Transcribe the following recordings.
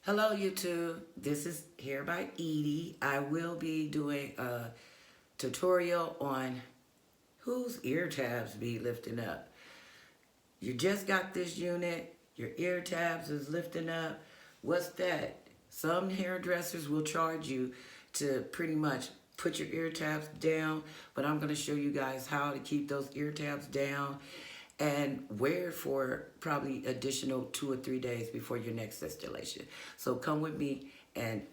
Hello YouTube, this is HairbyEdie. I will be doing a tutorial on whose ear tabs be lifting up. You just got this unit, your ear tabs is lifting up. What's that? Some hairdressers will charge you to pretty much put your ear tabs down, but I'm gonna show you guys how to keep those ear tabs down and wear it for probably additional 2 or 3 days before your next installation. So come with me and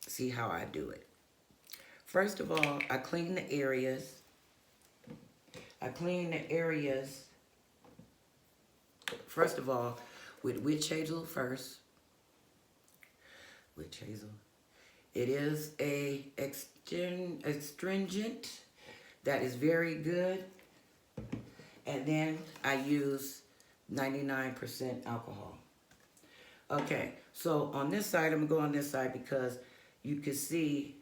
see how I do it. First of all, I clean the areas. First of all, with witch hazel first. Witch hazel. It is a astringent that is very good. And then I use 99% alcohol. Okay, so on this side, I'm gonna go on this side because you can see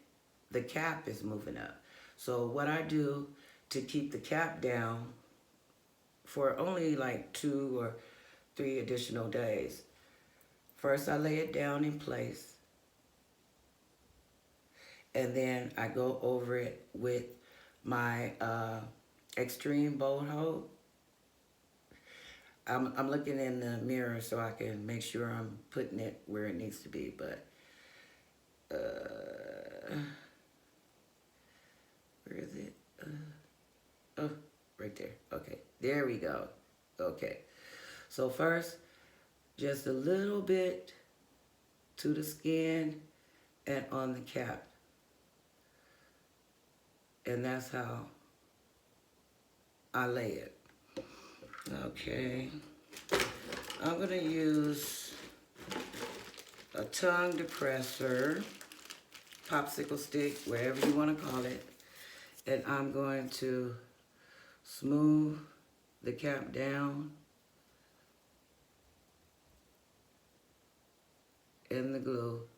the cap is moving up. So what I do to keep the cap down for only like 2 or 3 additional days. First, I lay it down in place. And then I go over it with my extreme bold hold. I'm looking in the mirror so I can make sure I'm putting it where it needs to be, but where is it? Oh, right there. Okay, there we go. Okay, so first, just a little bit to the skin and on the cap. And that's how I lay it. Okay, I'm gonna use a tongue depressor, popsicle stick, whatever you wanna call it, and I'm going to smooth the cap down in the glue.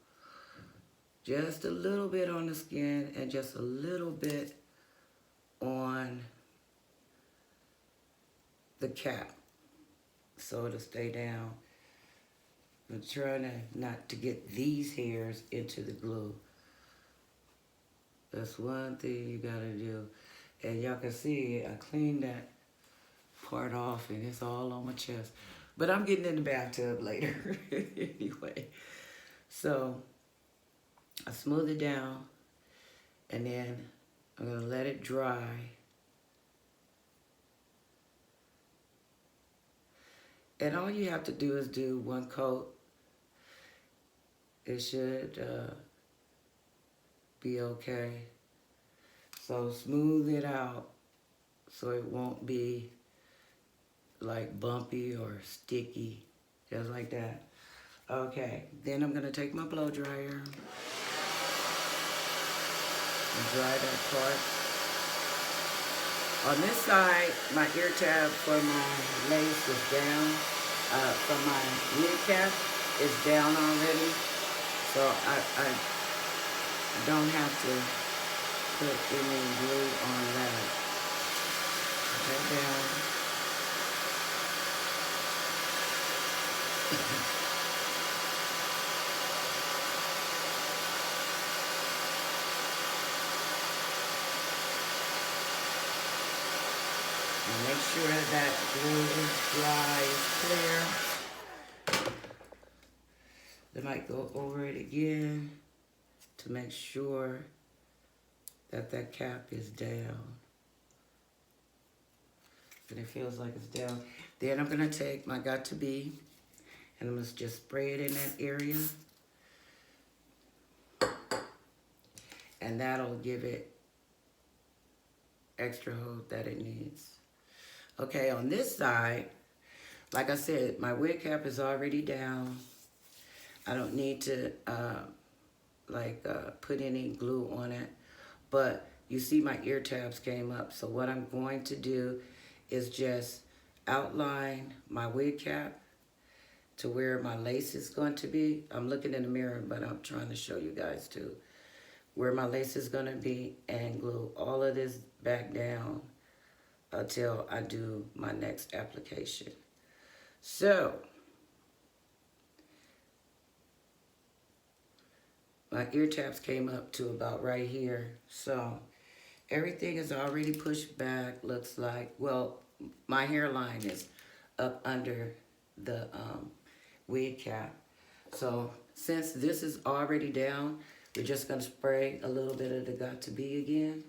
Just a little bit on the skin and just a little bit on the cap so it'll stay down. I'm trying not to get these hairs into the glue. That's one thing you gotta do. And y'all can see I cleaned that part off and it's all on my chest. But I'm getting in the bathtub later anyway. So I smooth it down and then I'm gonna let it dry. And all you have to do is do one coat. It should be okay. So smooth it out so it won't be like bumpy or sticky, just like that. Okay, then I'm gonna take my blow dryer and dry that part. On this side, my ear tab for my lace is down. For my wig cap is down already. So I don't have to put any glue on that. Put that down. And make sure that glue is dry, is clear. Then I go over it again to make sure that that cap is down. And it feels like it's down. Then I'm gonna take my Got2B and I'm gonna just spray it in that area. And that'll give it extra hold that it needs. Okay, on this side, like I said, my wig cap is already down. I don't need to put any glue on it, but you see my ear tabs came up. So what I'm going to do is just outline my wig cap to where my lace is going to be. I'm looking in the mirror, but I'm trying to show you guys too, where my lace is gonna be, and glue all of this back down until I do my next application. So my ear tabs came up to about right here. So everything is already pushed back, looks like. Well, my hairline is up under the wig cap. So since this is already down, we're just gonna spray a little bit of the Got2B again.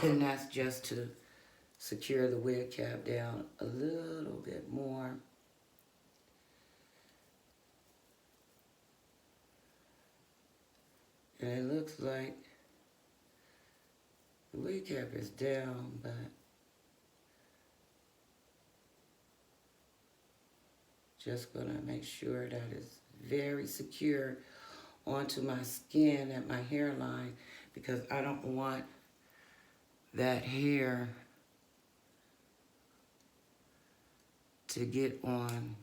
And that's just to secure the wig cap down a little bit more. And it looks like the wig cap is down, but just gonna make sure that it's very secure onto my skin at my hairline, because I don't want that hair to get on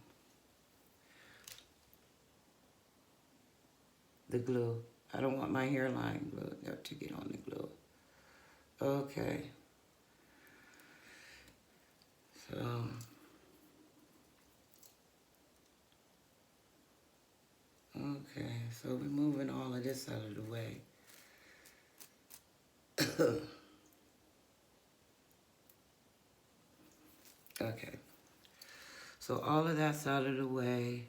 the glue. I don't want my hairline glue to get on the glue. Okay. So okay, so we're moving all of this out of the way. Okay. So all of that's out of the way.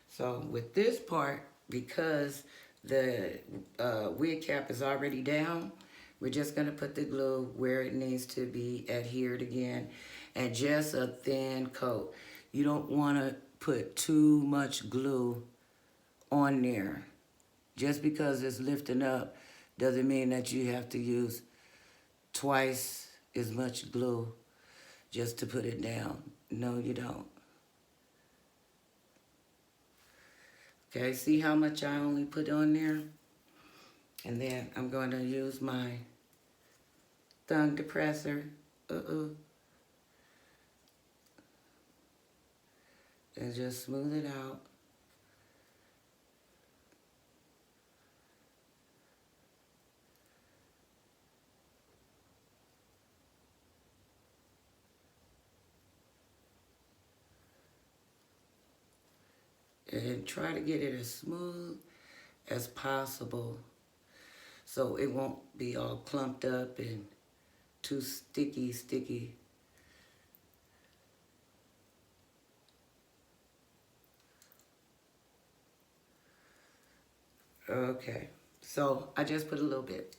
So with this part, because the wig cap is already down, we're just gonna put the glue where it needs to be adhered again, and just a thin coat. You don't wanna put too much glue on there. Just because it's lifting up doesn't mean that you have to use twice as much glue just to put it down. No, you don't. Okay, see how much I only put on there? And then I'm going to use my tongue depressor. And just smooth it out. And try to get it as smooth as possible so it won't be all clumped up and too sticky. Okay, so I just put a little bit.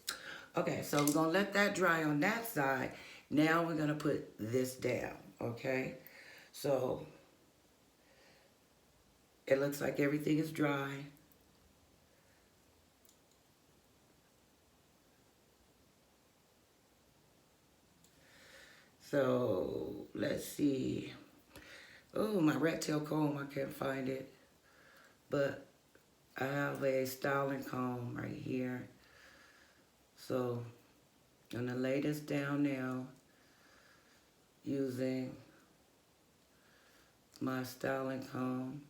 Okay, so we're gonna let that dry on that side. Now we're gonna put this down, okay? So it looks like everything is dry. So let's see. Oh, my rat tail comb, I can't find it. But I have a styling comb right here. So I'm gonna lay this down now using my styling comb.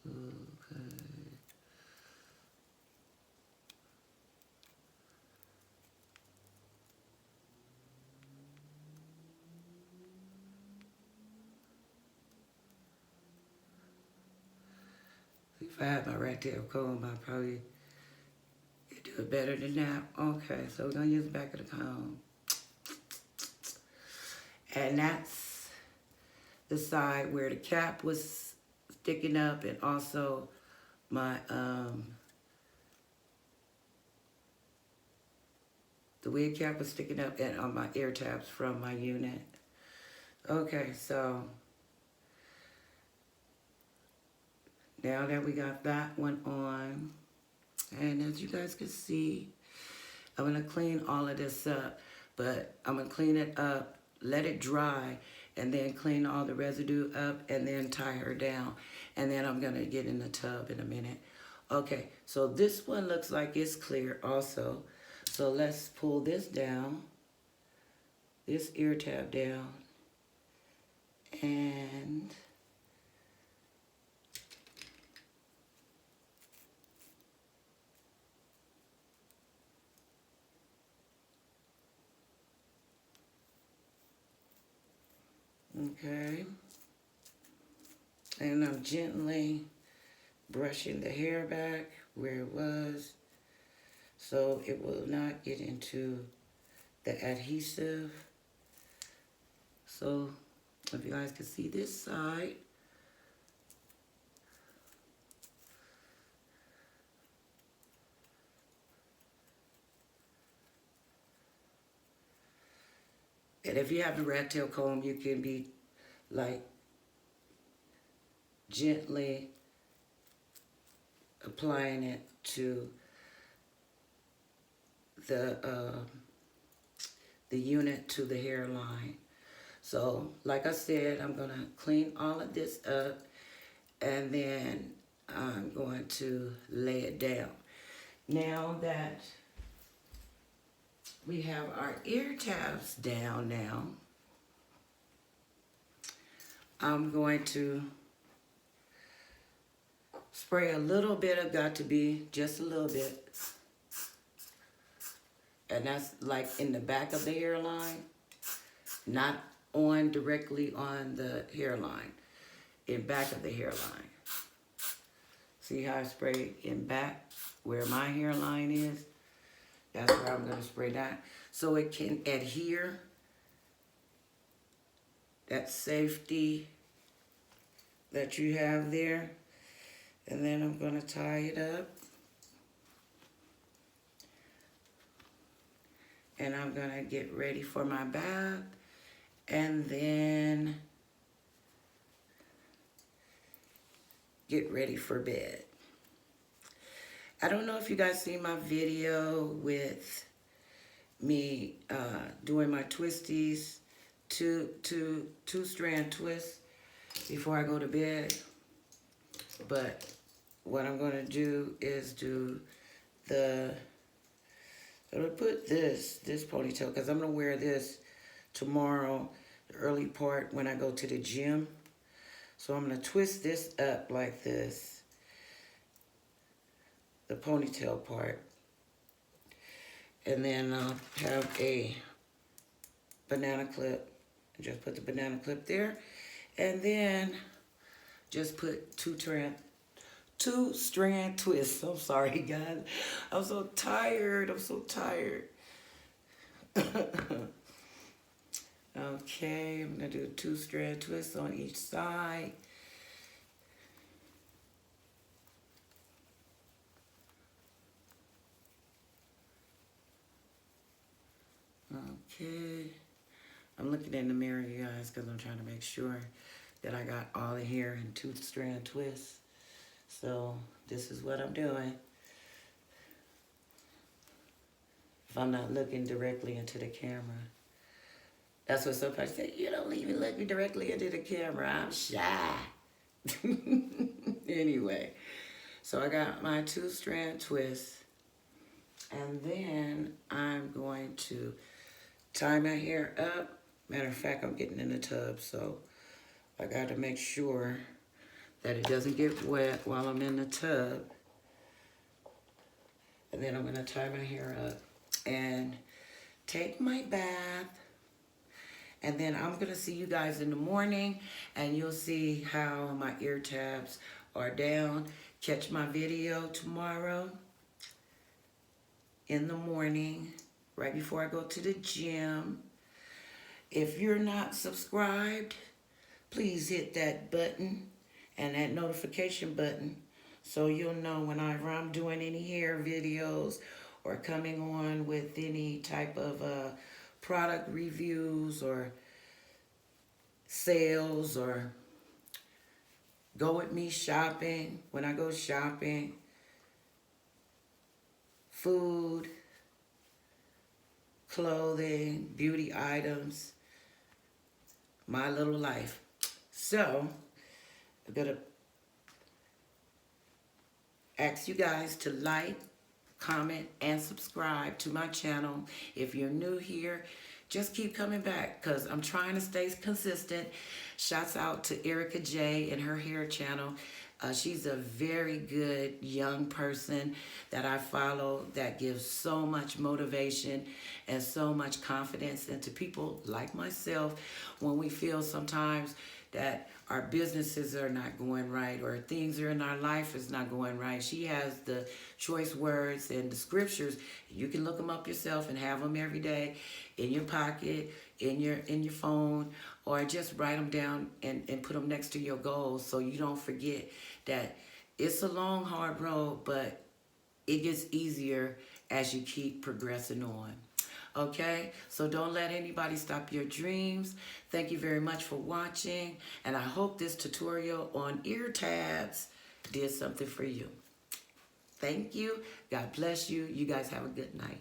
Okay. If I had my rat tail comb, I'd probably do it better than that. Okay, so we're gonna use the back of the comb. And that's the side where the cap was sticking up, and also my the wig cap was sticking up, and on my ear tabs from my unit. Okay, so now that we got that one on, and as you guys can see, I'm gonna clean all of this up, but I'm gonna clean it up, let it dry, and then clean all the residue up, and then tie her down. And then I'm gonna get in the tub in a minute. Okay, so this one looks like it's clear also. So let's pull this down, this ear tab down, and Okay. And I'm gently brushing the hair back where it was so it will not get into the adhesive. So if you guys can see this side, and if you have the rat tail comb, you can be like gently applying it to the unit to the hairline. So like I said, I'm gonna clean all of this up and then I'm going to lay it down. Now that we have our ear tabs down now, I'm going to spray a little bit of Got2B, just a little bit. And that's like in the back of the hairline, not on directly on the hairline, in back of the hairline. See how I spray in back where my hairline is? That's where I'm gonna spray that. So it can adhere, that safety that you have there. And then I'm gonna tie it up. And I'm gonna get ready for my bath. And then get ready for bed. I don't know if you guys see my video with me doing my twisties, two strand twists before I go to bed. But what I'm gonna do is do I'm gonna put this ponytail, because I'm gonna wear this tomorrow, the early part when I go to the gym. So I'm gonna twist this up like this, the ponytail part. And then I'll have a banana clip. Just put the banana clip there. And then just put two strand twists. I'm sorry, guys. I'm so tired. Okay, I'm gonna do 2 strand twists on each side. Okay, I'm looking in the mirror, you guys, because I'm trying to make sure that I got all the hair in 2 strand twists. So this is what I'm doing. If I'm not looking directly into the camera. That's what somebody say, you don't even look me directly into the camera. I'm shy. Anyway, so I got my 2 strand twists. And then I'm going to tie my hair up. Matter of fact, I'm getting in the tub, so I got to make sure that it doesn't get wet while I'm in the tub. And then I'm going to tie my hair up and take my bath. And then I'm going to see you guys in the morning, and you'll see how my ear tabs are down. Catch my video tomorrow in the morning, right before I go to the gym. If you're not subscribed, please hit that button and that notification button so you'll know whenever I'm doing any hair videos or coming on with any type of product reviews or sales, or go with me shopping when I go shopping, food, clothing, beauty items, my little life. So I'm gonna ask you guys to like, comment, and subscribe to my channel. If you're new here, just keep coming back, because I'm trying to stay consistent. Shouts out to Erica J and her hair channel. She's a very good young person that I follow that gives so much motivation and so much confidence into people like myself when we feel sometimes that our businesses are not going right or things are in our life is not going right. She has the choice words and the scriptures. You can look them up yourself and have them every day in your pocket, in your phone, or just write them down and put them next to your goals so you don't forget that it's a long, hard road, but it gets easier as you keep progressing on. Okay, so don't let anybody stop your dreams. Thank you very much for watching, and I hope this tutorial on ear tabs did something for you. Thank you. God bless you. You guys have a good night.